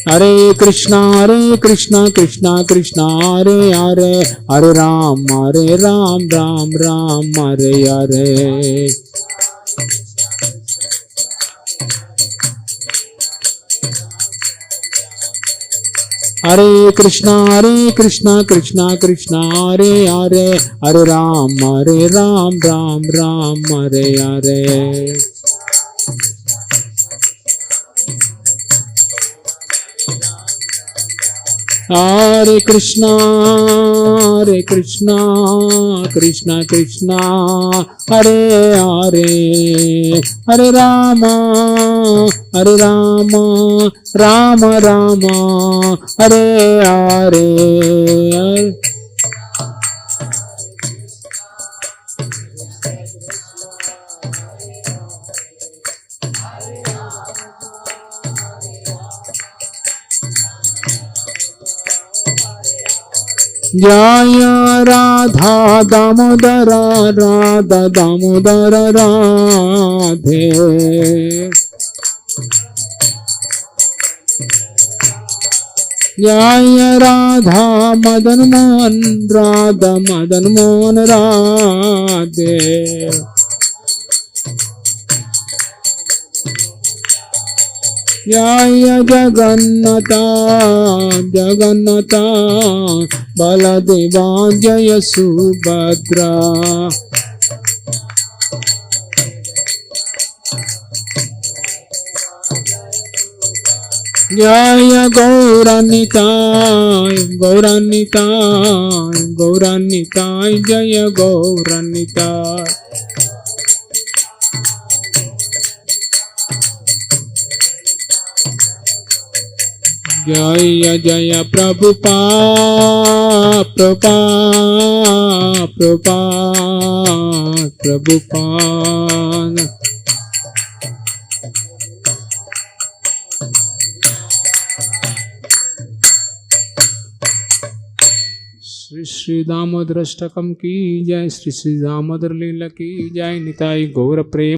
Hare Krishna Krishna Krishna Hare Hare Hare Ram Ram Hare Hare Hare Krishna Krishna Hare Hare Hare Ram Ram Hare Hare Hare Krishna Krishna Krishna Hare Hare Hare Rama Rama Rama Hare Hare Jaya Radha Damodara Radha Damodara Radhe Jaya Radha Madan Mohan Radha Madan Mohan Radhe Jaya Jagannatha Baladeva Jaya Subhadra Jaya Gauranitai Jaya Gauranitai Jaya Jaya Prabhupada Shri Shri Damodar Ashtakam ki jai Shri Shri Damodar Leela ki jai Nitai Gaura Prem